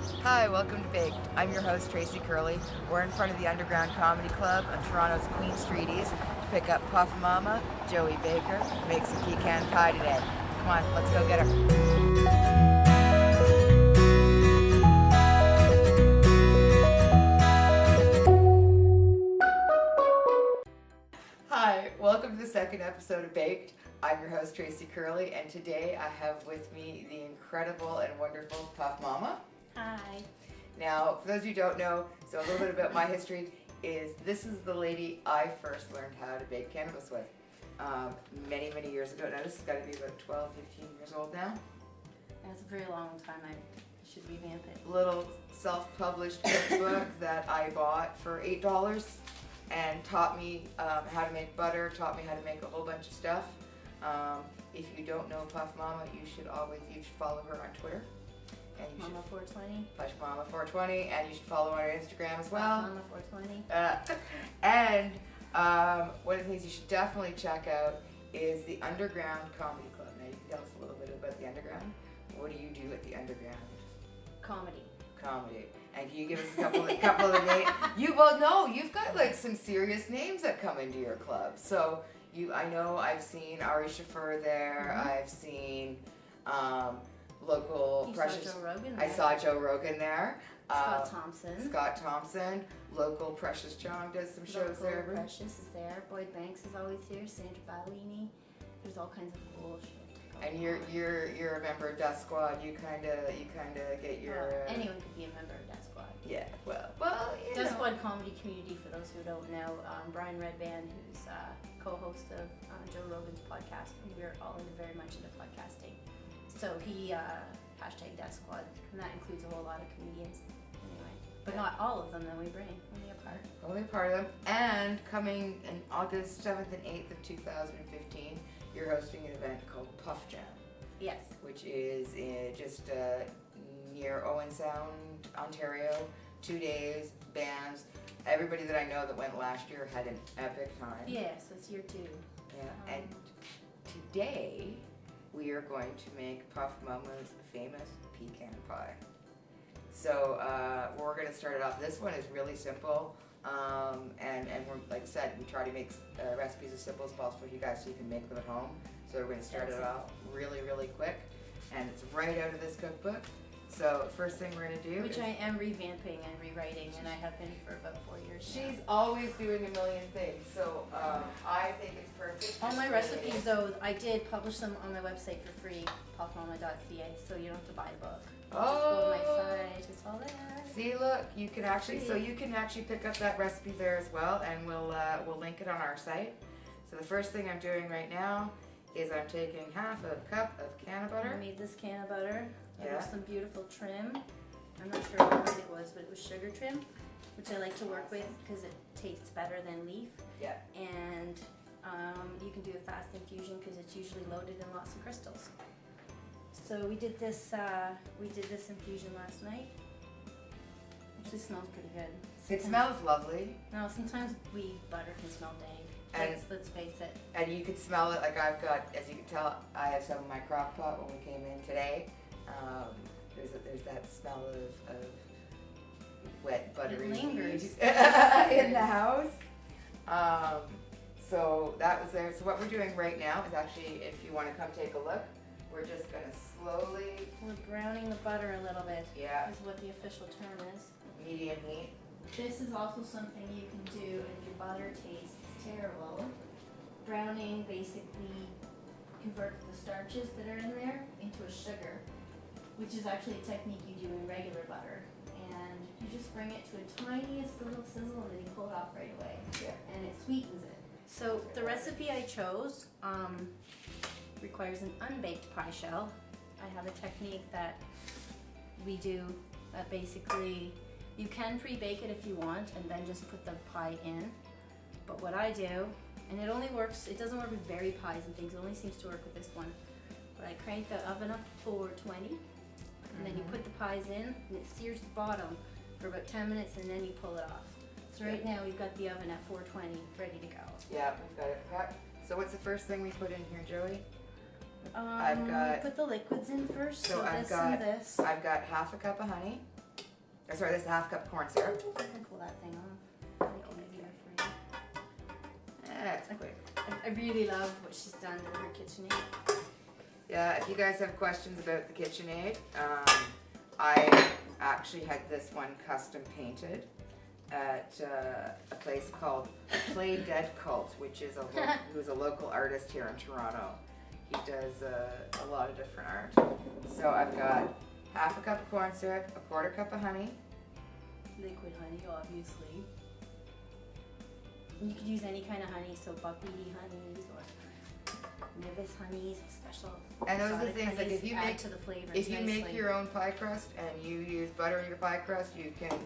Hi, welcome to Baked. I'm your host, Tracy Curley. We're in front of the Underground Comedy Club on Toronto's Queen Street East to pick up Puff Mama, Joey Baker, to make some pecan pie today. Come on, let's go get her. Hi, welcome to the second episode of Baked. I'm your host, Tracy Curley, and today I have with me the incredible and wonderful Puff Mama. Hi. Now, for those of you who don't know, so a little bit about my history is this is the lady I first learned how to bake cannabis with many, many years ago. Now, this has got to be about 12, 15 years old now. That's a very long time. I should revamp it. Little self-published cookbook that I bought for $8 and taught me how to make butter, taught me how to make a whole bunch of stuff. If you don't know Puff Mama, you should follow her on Twitter. And you Mama 420. Puff Mama 420, and you should follow her on Instagram as well. Mama 420. And one of the things you should definitely check out is the Underground Comedy Club. Now you can tell us a little bit about the Underground. What do you do at the Underground? Comedy. And can you give us a couple of the names? You've got like some serious names that come into your club. So I know I've seen Ari Shaffer there. Mm-hmm. I've seen local You Precious. saw Joe Rogan I there. saw Joe Rogan there. Scott Thompson. Local Precious Chong does some shows Local there. Precious is there. Boyd Banks is always here. Sandra Ballini. There's all kinds of cool shit. And you're a member of Death Squad. You kind of get your. Anyone could be a member of Death Squad. Yeah. Well. Death Squad comedy community. For those who don't know, Brian Redband, who's co-host of Joe Rogan's podcast, and we're all very much into podcasting. So he hashtag Death Squad, and that includes a whole lot of comedians. Anyway, but not all of them that we bring. Only a part of them. And coming in August 7th and 8th of 2015, you're hosting an event called Puff Jam. Yes. Which is just near Owen Sound, Ontario. 2 days, bands. Everybody that I know that went last year had an epic time. Yeah, so it's year 2. Yeah, and today we are going to make Puff Mama's famous pecan pie. So we're going to start it off. This one is really simple, and we're, like I said, we try to make recipes as simple as possible for you guys so you can make them at home. So we're going to start it off really, really quick, and it's right out of this cookbook. So first thing we're going to do Which I am revamping and rewriting, and I have been for about 4 years now. She's always doing a million things, so I think it's perfect. All my recipes, though, I did publish them on my website for free, puffmama.ca, so you don't have to buy the book. Just go to my site, it's all there. See, look, you can actually pick up that recipe there as well, and we'll link it on our site. So the first thing I'm doing right now is I'm taking half a cup of can of butter. I made this can of butter. Yeah. There's some beautiful trim. I'm not sure what it was, but it was sugar trim, which I like to work with because it tastes better than leaf. Yeah. And you can do a fast infusion because it's usually loaded in lots of crystals. So we did this infusion last night. Actually smells pretty good. It smells lovely. No, sometimes butter can smell dank. Let's face it. And you can smell it. Like I've got, as you can tell, I have some in my crock pot when we came in today. There's that smell of wet buttery lingers. in the house. So that was there. So what we're doing right now is actually, if you want to come take a look, we're just going to slowly. We're browning the butter a little bit. Yeah. Is what the official term is. Medium heat. This is also something you can do if your butter tastes terrible. Browning basically converts the starches that are in there into a sugar, which is actually a technique you do in regular butter. And you just bring it to a tiniest little sizzle and then you pull it off right away. Yeah. And it sweetens it. So the recipe I chose requires an unbaked pie shell. I have a technique that we do that basically you can pre-bake it if you want and then just put the pie in. But what I do, and it only works, it doesn't work with berry pies and things, it only seems to work with this one. But I crank the oven up to 420 and then you put the pies in and it sears the bottom for about 10 minutes and then you pull it off. So right now we've got the oven at 420 ready to go. Yeah, we've got it prepped. So what's the first thing we put in here, Joey? We put the liquids in first, so this and this. I've got half a cup of honey. Sorry, this is a half cup corn syrup. I can pull that thing off. Make it easier for you. That's quick. I really love what she's done to her KitchenAid. Yeah, if you guys have questions about the KitchenAid, I actually had this one custom painted at a place called Play Dead Cult, which is who's a local artist here in Toronto. He does a lot of different art. So I've got half a cup of corn syrup, a quarter cup of honey. Liquid honey, obviously. You could use any kind of honey, so buckwheaty honeys or Nevis honeys, special. And those are the exotic things, like honeys if you add make to the flavors if you make nicely. your own pie crust and you use butter in your pie crust, you can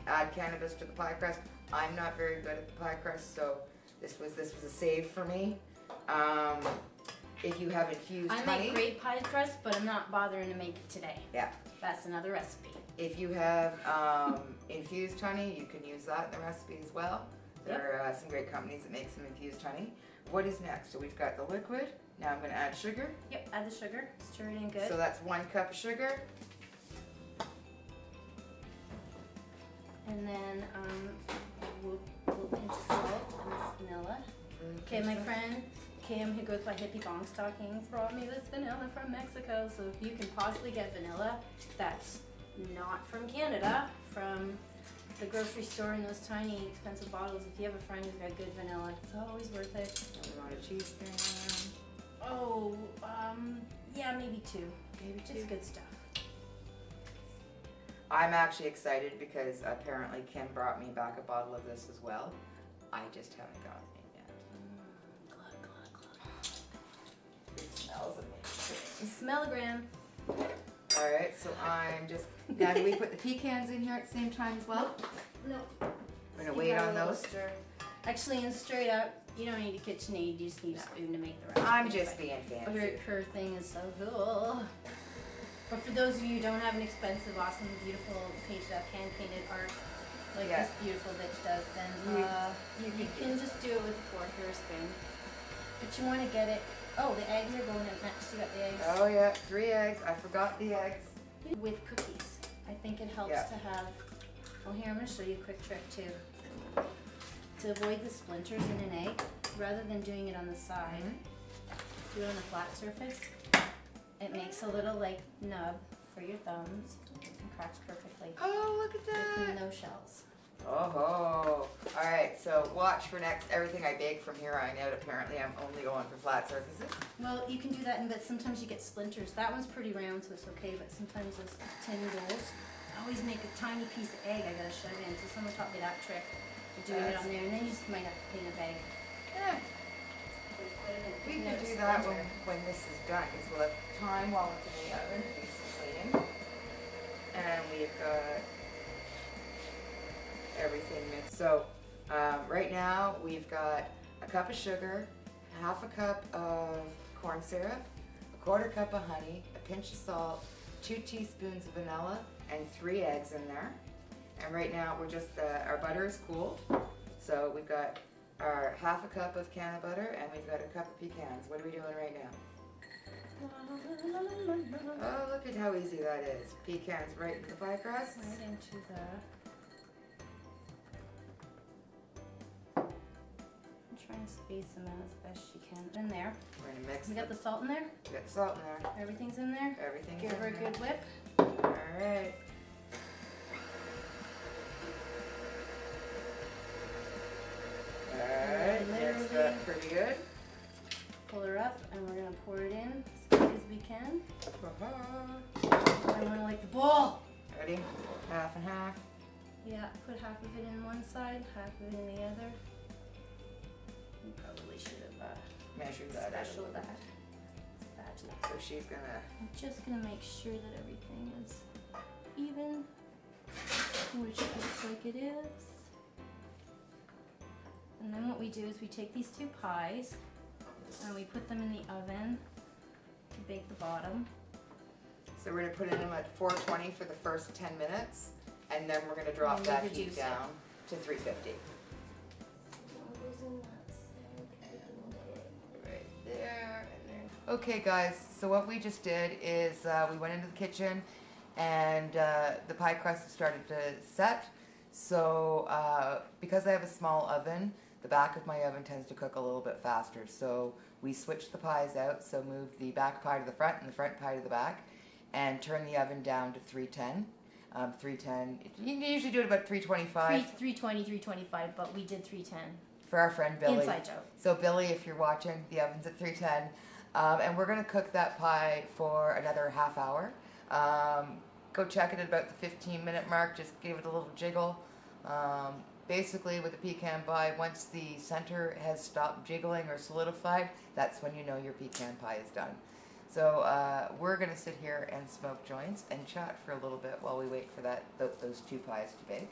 add cannabis to the pie crust. I'm not very good at the pie crust, so this was a save for me. If you have infused I honey, make great pie crust, but I'm not bothering to make it today. Yeah. That's another recipe. if you have infused honey, you can use that in the recipe as well. There are some great companies that make some infused honey. What is next? So we've got the liquid. Now I'm going to add sugar. Yep, add the sugar. Stir it in good. So that's 1 cup of sugar. And then we'll pinch of salt and this vanilla. Okay, my friend Kim, who goes by Hippie Bong Stockings, brought me this vanilla from Mexico. So if you can possibly get vanilla that's not from Canada, from the grocery store in those tiny expensive bottles, if you have a friend who's got good vanilla, it's always worth it. We want a teaspoon. Oh, yeah, maybe 2. Maybe It's 2. good stuff. I'm actually excited because apparently Kim brought me back a bottle of this as well. I just haven't gotten it yet. Glug, glug, glug. It smells amazing. Smellogram. Alright, so I'm just... Now, do we put the pecans in here at the same time as well? No. We're going to wait on those. Stir. Actually, and straight up, you don't need a KitchenAid, you just need a spoon to make the recipe. I'm just being But fancy. her thing is so cool. But for those of you who don't have an expensive, awesome, beautiful, painted up, hand-painted art, like Yeah. this beautiful bitch does, then you can just do it with a fork or a spoon. But you want to get it. Oh, the eggs are going in next. You got the eggs. Oh yeah, 3 eggs. I forgot the eggs. With cookies. I think it helps Yeah. to have. Well, here I'm going to show you a quick trick too. To avoid the splinters in an egg, rather than doing it on the side, do it on a flat surface. It makes a little like nub for your thumbs and cracks perfectly. Oh, look at With that. no shells. Oh, alright, so watch for next everything I bake from here on out. Apparently I'm only going for flat surfaces. Well, you can do that, but sometimes you get splinters. That one's pretty round, so it's okay, but sometimes those tin rolls, I always make a tiny piece of egg I gotta shove in, so someone taught me that trick. Doing it on there, and then you just might have to clean a bag. Yeah, we can do that when this is done, because we'll have time while it's in the oven to do some cleaning. And we've got everything mixed. So right now we've got a cup of sugar, half a cup of corn syrup, a quarter cup of honey, a pinch of salt, 2 teaspoons of vanilla, and 3 eggs in there. And right now we're just, our butter is cooled. So we've got our half a cup of can of butter and we've got a cup of pecans. What are we doing right now? Oh, look at how easy that is. Pecans right in the pie crust. Right into the... Try and space them out as best you can. In there. We're gonna mix We them. got the salt in there? We got salt in there. Everything's in there? Everything's Give in her a there. good whip. Alright. Alright, mix that pretty good. Pull her up and we're gonna pour it in as quick as we can. I wanna like the bowl. Ready? Half and half. Yeah, put half of it in one side, half of it in the other. We probably should have Measure that out. special that. Spatula. So she's gonna... I'm just gonna make sure that everything is even, which it looks like it is. And then what we do is we take these 2 pies and we put them in the oven to bake the bottom. So we're gonna put it in at 420 for the first 10 minutes, and then we're gonna drop And that reduce heat it. down to 350. Right there and there. Okay guys, so what we just did is we went into the kitchen and the pie crust has started to set. So because I have a small oven, the back of my oven tends to cook a little bit faster. So we switch the pies out, so move the back pie to the front and the front pie to the back, and turn the oven down to 310. 310, you can usually do it about 325. 320, 325, but we did 310. For our friend Billy. Inside joke. So Billy, if you're watching, the oven's at 310. And we're going to cook that pie for another half hour. Go check it at about the 15-minute mark. Just give it a little jiggle. Basically, with a pecan pie, once the center has stopped jiggling or solidified, that's when you know your pecan pie is done. So we're going to sit here and smoke joints and chat for a little bit while we wait for those two pies to bake.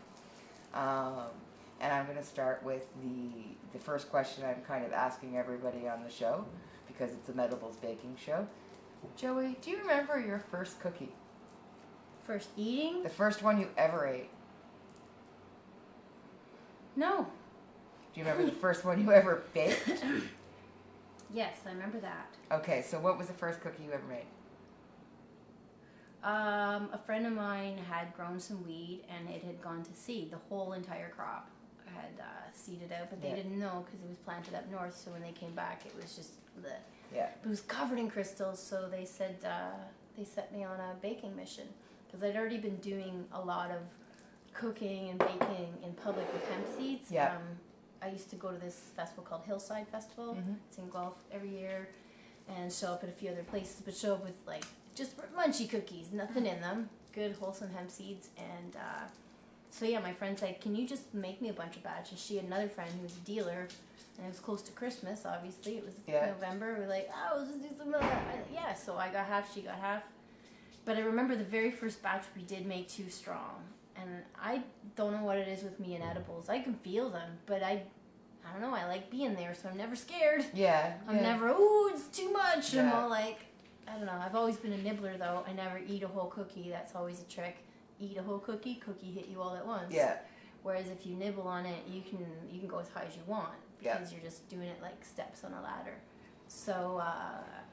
And I'm going to start with the first question I'm kind of asking everybody on the show, because it's a Medibles baking show. Joey, do you remember your first cookie? First eating? The first one you ever ate? No. Do you remember the first one you ever baked? Yes, I remember that. Okay, so what was the first cookie you ever made? A friend of mine had grown some weed, and it had gone to seed. The whole entire crop had seeded out, but they didn't know because it was planted up north. So when they came back, it was just bleh. Yeah. It was covered in crystals. So they said they set me on a baking mission, because I'd already been doing a lot of cooking and baking in public with hemp seeds. Yeah. I used to go to this festival called Hillside Festival. Mm-hmm. It's in Guelph every year, and show up at a few other places, but show up with like just munchy cookies, nothing in them, good wholesome hemp seeds. And so yeah, my friend's like, can you just make me a bunch of batches? She had another friend who was a dealer, and it was close to Christmas, obviously. It was November. We're like, oh, let's just do some of that. Yeah, so I got half, she got half. But I remember the very first batch we did make too strong. And I don't know what it is with me and edibles. I can feel them, but I don't know, I like being there, so I'm never scared. Yeah. I'm never, ooh, it's too much. Yeah. I'm all like, I don't know. I've always been a nibbler, though. I never eat a whole cookie. That's always a trick. Eat a whole cookie hit you all at once. Yeah. Whereas if you nibble on it, you can go as high as you want, because you're just doing it like steps on a ladder. So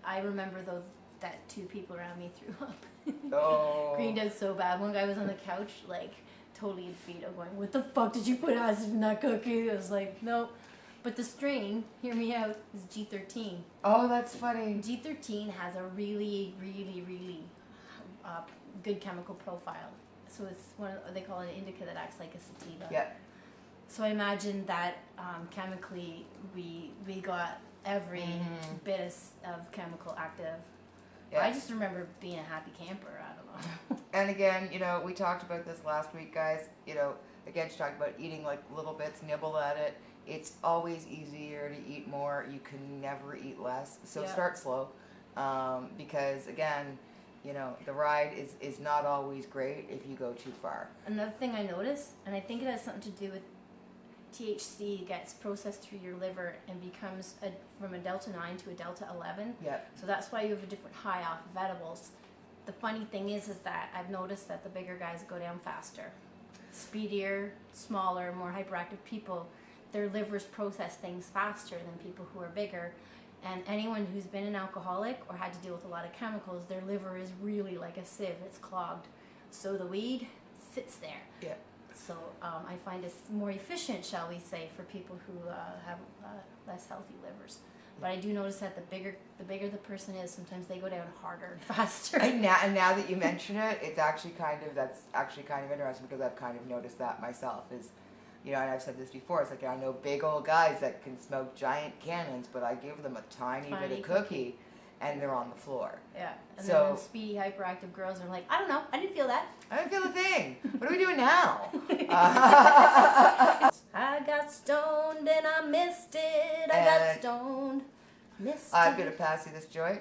I remember though that two people around me threw up. Oh. Greened out so bad. One guy was on the couch, like totally in fetal, going, "What the fuck did you put acid in that cookie?" I was like, "Nope." But the strain, hear me out, is G13. Oh, that's funny. G13 has a really, really, really good chemical profile. So it's they call it an indica that acts like a sativa. Yeah. So I imagine that chemically we got every bit of chemical active. Yeah. I just remember being a happy camper. I don't know. And again, we talked about this last week, guys. Again, she talked about eating like little bits, nibble at it. It's always easier to eat more. You can never eat less. So start slow, because again, the ride is not always great if you go too far. Another thing I noticed, and I think it has something to do with THC gets processed through your liver and becomes from a delta 9 to a delta 11. Yeah. So that's why you have a different high off of edibles. The funny thing is that I've noticed that the bigger guys go down faster. Speedier, smaller, more hyperactive people, their livers process things faster than people who are bigger. And anyone who's been an alcoholic or had to deal with a lot of chemicals, their liver is really like a sieve. It's clogged. So the weed sits there. Yeah. So I find it's more efficient, shall we say, for people who have less healthy livers. But I do notice that the bigger the person is, sometimes they go down harder and faster. And now that you mention it, that's actually kind of interesting, because I've kind of noticed that myself. And I've said this before. It's like, I know big old guys that can smoke giant cannons, but I give them a tiny bit of cookie, and they're on the floor. Yeah. And so, then speedy, hyperactive girls are like, I don't know, I didn't feel that. I didn't feel a thing. What are we doing now? I got stoned and I missed it. I got stoned, missed I'm it. going to pass you this joint.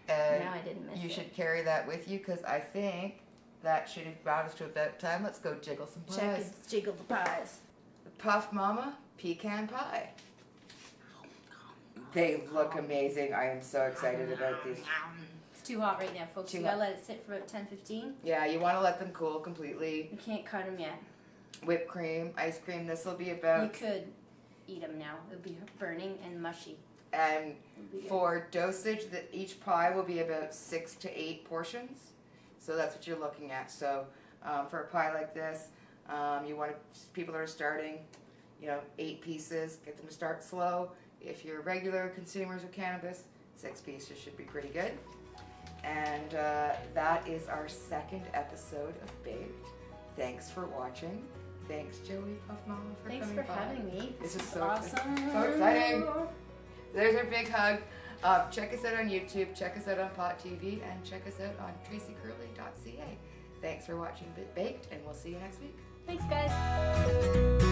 And no, I didn't miss it. You should carry that with you, because I think that should have brought us to about time. Let's go jiggle some pies. Check it, jiggle the pies. Puff Mama pecan pie. They look amazing. I am so excited about these. It's too hot right now, folks. You gotta let it sit for about 10-15. Yeah, you want to let them cool completely. You can't cut them yet. Whipped cream, ice cream. This will be about. You could eat them now. It'll be burning and mushy. And for dosage, each pie will be about 6 to 8 portions. So that's what you're looking at. So for a pie like this, you want people that are starting, 8 pieces, get them to start slow. If you're regular consumers of cannabis, 6 pieces should be pretty good. And that is our second episode of Baked. Thanks for watching. Thanks, Joey Puff Mama, for Thanks coming for by. having me. This is so awesome. So exciting. There's our big hug. Check us out on YouTube, check us out on Pot TV, and check us out on tracycurley.ca. Thanks for watching Baked, and we'll see you next week. Thanks, guys.